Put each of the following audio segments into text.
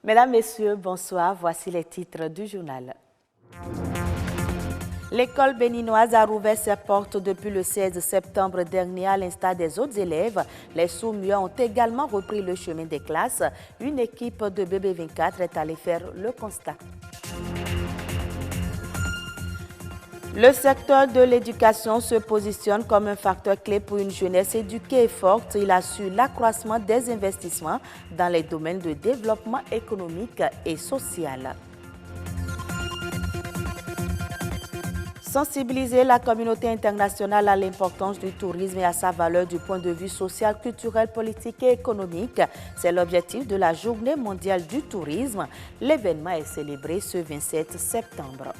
Mesdames, Messieurs, bonsoir. Voici les titres du journal. L'école béninoise a rouvert ses portes depuis le 16 septembre dernier à l'instar des autres élèves. Les sous-muets ont également repris le chemin des classes. Une équipe de BB24 est allée faire le constat. Le secteur de l'éducation se positionne comme un facteur clé pour une jeunesse éduquée et forte. Il assure l'accroissement des investissements dans les domaines de développement économique et social. Sensibiliser la communauté internationale à l'importance du tourisme et à sa valeur du point de vue social, culturel, politique et économique. C'est l'objectif de la Journée mondiale du tourisme. L'événement est célébré ce 27 septembre.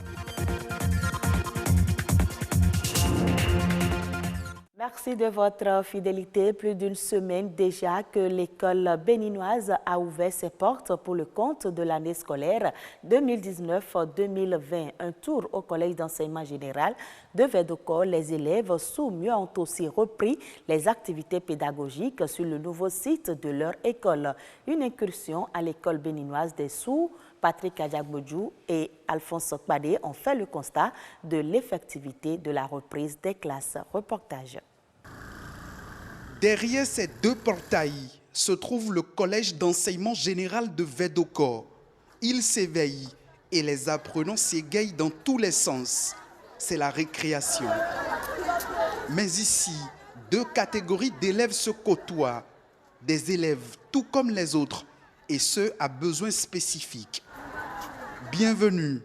Merci de votre fidélité. Plus d'une semaine déjà que l'école béninoise a ouvert ses portes pour le compte de l'année scolaire 2019-2020. Un tour au collège d'enseignement général de Vedoko. Les élèves sous-muets ont aussi repris les activités pédagogiques sur le nouveau site de leur école. Une incursion à l'école béninoise des Sous. Patrick Adjagbodjou et Alphonse Okbade ont fait le constat de l'effectivité de la reprise des classes. Reportage. Derrière ces deux portails se trouve le collège d'enseignement général de Vedoko. Il s'éveille et les apprenants s'égayent dans tous les sens. C'est la récréation. Mais ici, deux catégories d'élèves se côtoient. Des élèves tout comme les autres et ceux à besoins spécifiques. Bienvenue,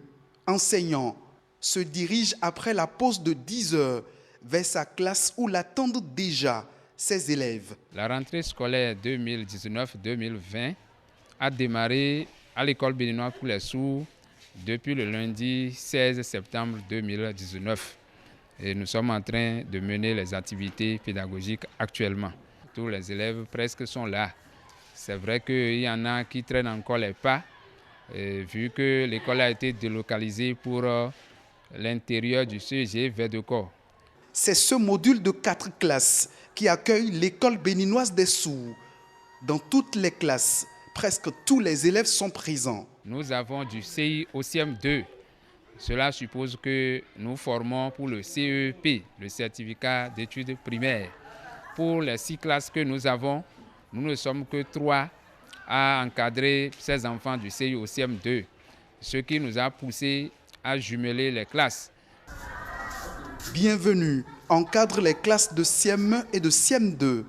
enseignant, se dirige après la pause de 10 heures vers sa classe où l'attendent déjà ses élèves. La rentrée scolaire 2019-2020 a démarré à l'école béninoise pour les sourds depuis le lundi 16 septembre 2019. Et nous sommes en train de mener les activités pédagogiques actuellement. Tous les élèves presque sont là. C'est vrai qu'il y en a qui traînent encore les pas, vu que l'école a été délocalisée pour l'intérieur du CEG Vedoko. C'est ce module de 4 classes qui accueille l'école béninoise des sourds. Dans toutes les classes, presque tous les élèves sont présents. Nous avons du CI au CM2. Cela suppose que nous formons pour le CEP, le certificat d'études primaires. Pour les 6 classes que nous avons, nous ne sommes que 3 à encadrer ces enfants du CI au CM2, ce qui nous a poussé à jumeler les classes. Bienvenue encadre les classes de CM1 et de CM2.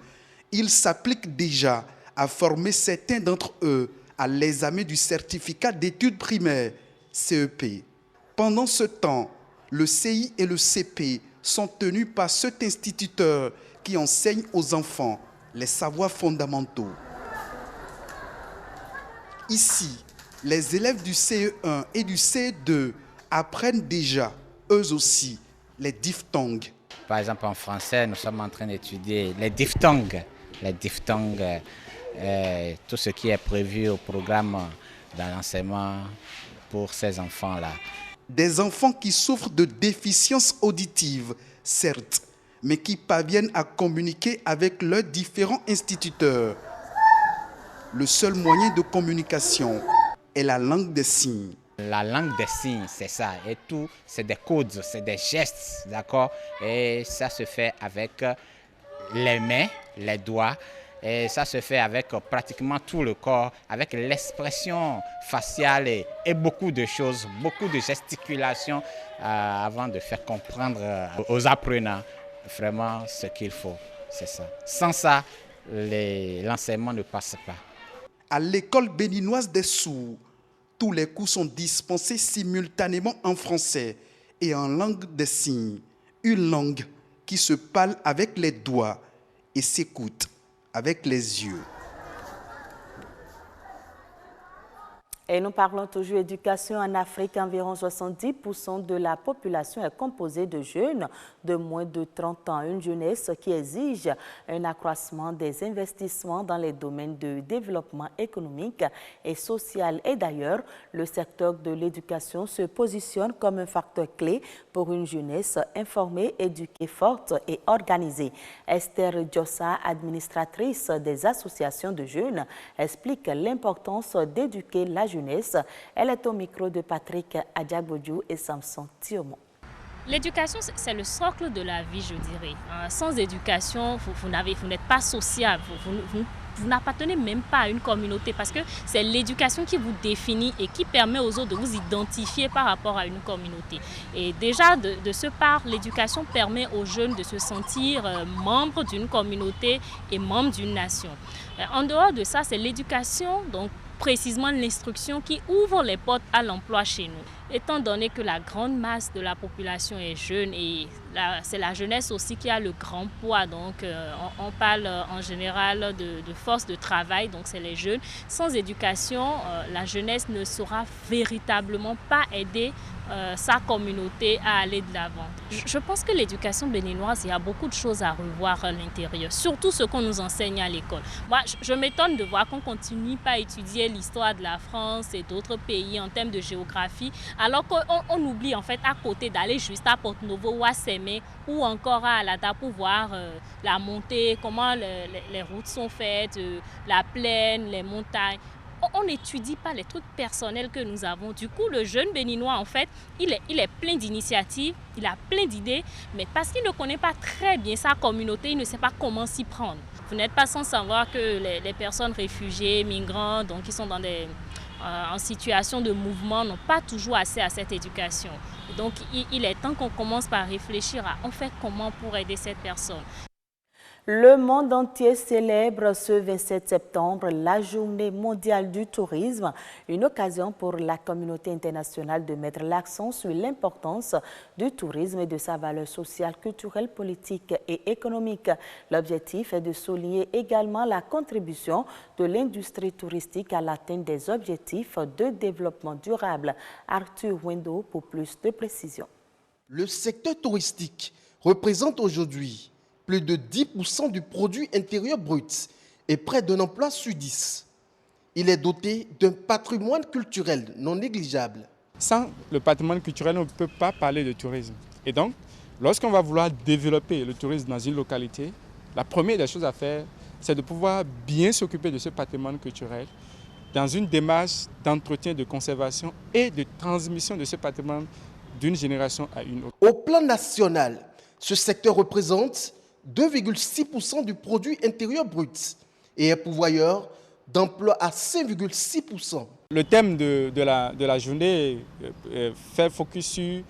Il s'applique déjà à former certains d'entre eux à l'examen du certificat d'études primaires, CEP. Pendant ce temps, le CI et le CP sont tenus par cet instituteur qui enseigne aux enfants les savoirs fondamentaux. Ici, les élèves du CE1 et du CE2 apprennent déjà, eux aussi, les diphtongues. Par exemple, en français, nous sommes en train d'étudier les diphtongues. Les diphtongues, tout ce qui est prévu au programme dans l'enseignement pour ces enfants-là. Des enfants qui souffrent de déficience auditive, certes, mais qui parviennent à communiquer avec leurs différents instituteurs. Le seul moyen de communication est la langue des signes. La langue des signes, c'est ça. Et tout, c'est des codes, c'est des gestes, d'accord? Et ça se fait avec les mains, les doigts. Et ça se fait avec pratiquement tout le corps, avec l'expression faciale et beaucoup de choses, beaucoup de gesticulations avant de faire comprendre aux apprenants vraiment ce qu'il faut. C'est ça. Sans ça, l'enseignement ne passe pas. À l'école béninoise des sourds, tous les cours sont dispensés simultanément en français et en langue des signes, une langue qui se parle avec les doigts et s'écoute avec les yeux. Et nous parlons toujours éducation. En Afrique, environ 70% de la population est composée de jeunes de moins de 30 ans. Une jeunesse qui exige un accroissement des investissements dans les domaines de développement économique et social. Et d'ailleurs, le secteur de l'éducation se positionne comme un facteur clé pour une jeunesse informée, éduquée, forte et organisée. Esther Djossa, administratrice des associations de jeunes, explique l'importance d'éduquer la jeunesse. Elle est au micro de Patrick Adjabodjou et Samson Thiomo. L'éducation, c'est le socle de la vie, je dirais. Sans éducation, vous n'êtes pas sociable, vous n'appartenez même pas à une communauté parce que c'est l'éducation qui vous définit et qui permet aux autres de vous identifier par rapport à une communauté. Et déjà, de ce part, l'éducation permet aux jeunes de se sentir membres d'une communauté et membres d'une nation. En dehors de ça, c'est l'éducation, donc précisément l'instruction qui ouvre les portes à l'emploi chez nous. Étant donné que la grande masse de la population est jeune et c'est la jeunesse aussi qui a le grand poids, donc on parle en général de force de travail, donc c'est les jeunes. Sans éducation, la jeunesse ne saura véritablement pas aider sa communauté à aller de l'avant. Je pense que l'éducation béninoise, il y a beaucoup de choses à revoir à l'intérieur, surtout ce qu'on nous enseigne à l'école. Moi, je m'étonne de voir qu'on continue pas à étudier l'histoire de la France et d'autres pays en termes de géographie, alors qu'on oublie en fait à côté d'aller juste à Porto-Novo ou à Sémé ou encore à Alata pour voir la montée, comment les routes sont faites, la plaine, les montagnes. On n'étudie pas les trucs personnels que nous avons. Du coup, le jeune béninois, en fait, il est plein d'initiatives, il a plein d'idées, mais parce qu'il ne connaît pas très bien sa communauté, il ne sait pas comment s'y prendre. Vous n'êtes pas sans savoir que les personnes réfugiées, migrants, donc qui sont en situation de mouvement, n'ont pas toujours accès à cette éducation. Donc, il est temps qu'on commence par réfléchir à on fait comment pour aider cette personne. Le monde entier célèbre ce 27 septembre la Journée mondiale du tourisme, une occasion pour la communauté internationale de mettre l'accent sur l'importance du tourisme et de sa valeur sociale, culturelle, politique et économique. L'objectif est de souligner également la contribution de l'industrie touristique à l'atteinte des objectifs de développement durable. Arthur Wendo pour plus de précisions. Le secteur touristique représente aujourd'hui plus de 10% du produit intérieur brut et près d'un emploi sur 10. Il est doté d'un patrimoine culturel non négligeable. Sans le patrimoine culturel, on ne peut pas parler de tourisme. Et donc, lorsqu'on va vouloir développer le tourisme dans une localité, la première des choses à faire, c'est de pouvoir bien s'occuper de ce patrimoine culturel dans une démarche d'entretien, de conservation et de transmission de ce patrimoine d'une génération à une autre. Au plan national, ce secteur représente 2,6% du produit intérieur brut et est pourvoyeur d'emplois à 5,6%. Le thème de la journée fait focus sur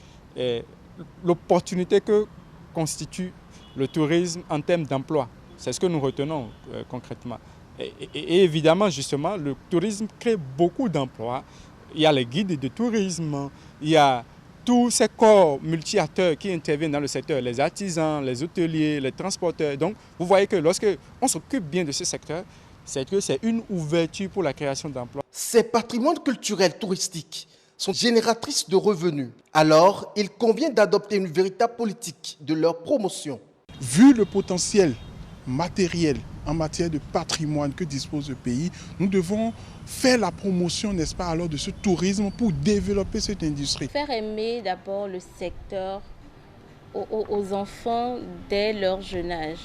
l'opportunité que constitue le tourisme en termes d'emploi. C'est ce que nous retenons concrètement. Et évidemment, justement, le tourisme crée beaucoup d'emplois. Il y a les guides de tourisme, il y a tous ces corps multi-acteurs qui interviennent dans le secteur, les artisans, les hôteliers, les transporteurs. Donc, vous voyez que lorsqu'on s'occupe bien de ce secteur, c'est que c'est une ouverture pour la création d'emplois. Ces patrimoines culturels touristiques sont génératrices de revenus. Alors, il convient d'adopter une véritable politique de leur promotion. Vu le potentiel matériel en matière de patrimoine que dispose le pays, nous devons faire la promotion, n'est-ce pas, alors de ce tourisme pour développer cette industrie. Faire aimer d'abord le secteur aux enfants dès leur jeune âge.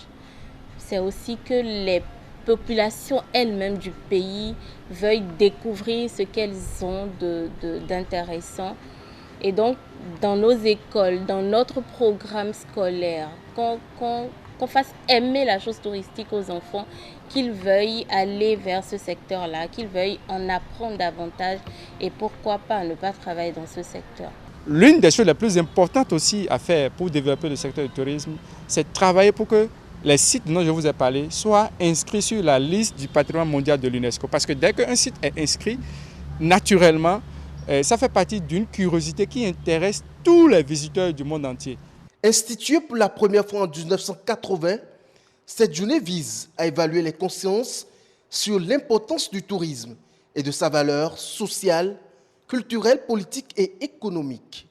C'est aussi que les populations elles-mêmes du pays veuillent découvrir ce qu'elles ont d'intéressant. Et donc, dans nos écoles, dans notre programme scolaire, qu'on fasse aimer la chose touristique aux enfants, qu'ils veuillent aller vers ce secteur-là, qu'ils veuillent en apprendre davantage et pourquoi pas ne pas travailler dans ce secteur. L'une des choses les plus importantes aussi à faire pour développer le secteur du tourisme, c'est de travailler pour que les sites dont je vous ai parlé soient inscrits sur la liste du patrimoine mondial de l'UNESCO. Parce que dès qu'un site est inscrit, naturellement, ça fait partie d'une curiosité qui intéresse tous les visiteurs du monde entier. Instituée pour la première fois en 1980, cette journée vise à évaluer les consciences sur l'importance du tourisme et de sa valeur sociale, culturelle, politique et économique.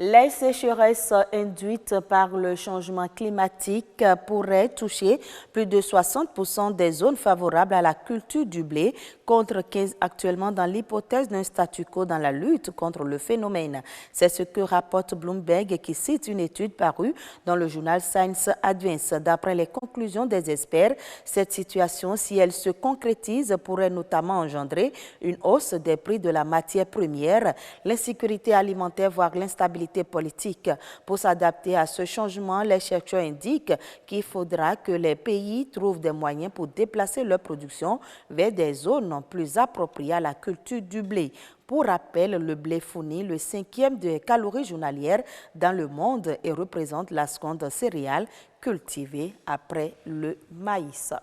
Les sécheresses induites par le changement climatique pourraient toucher plus de 60% des zones favorables à la culture du blé, contre 15 actuellement dans l'hypothèse d'un statu quo dans la lutte contre le phénomène. C'est ce que rapporte Bloomberg qui cite une étude parue dans le journal Science Advance. D'après les conclusions des experts, cette situation, si elle se concrétise, pourrait notamment engendrer une hausse des prix de la matière première, l'insécurité alimentaire, voire l'instabilité politique. Pour s'adapter à ce changement, les chercheurs indiquent qu'il faudra que les pays trouvent des moyens pour déplacer leur production vers des zones plus appropriées à la culture du blé. Pour rappel, le blé fournit le 5e des calories journalières dans le monde et représente la seconde céréale cultivée après le maïs.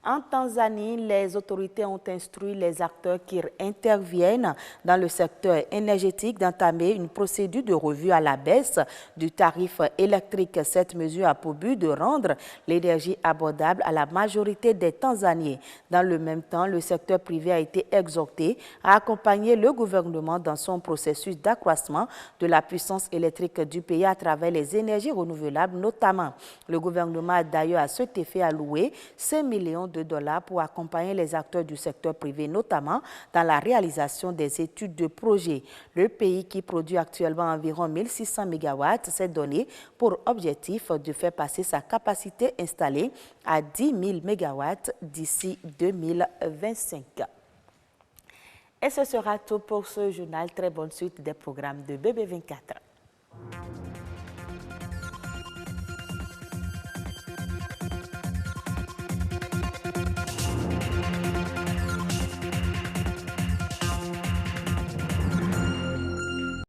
En Tanzanie, les autorités ont instruit les acteurs qui interviennent dans le secteur énergétique d'entamer une procédure de revue à la baisse du tarif électrique. Cette mesure a pour but de rendre l'énergie abordable à la majorité des Tanzaniens. Dans le même temps, le secteur privé a été exhorté à accompagner le gouvernement dans son processus d'accroissement de la puissance électrique du pays à travers les énergies renouvelables notamment. Le gouvernement a d'ailleurs à cet effet alloué 5 millions de dollars pour accompagner les acteurs du secteur privé, notamment dans la réalisation des études de projet. Le pays, qui produit actuellement environ 1600 MW, s'est donné pour objectif de faire passer sa capacité installée à 10 000 MW d'ici 2025. Et ce sera tout pour ce journal. Très bonne suite des programmes de BB24.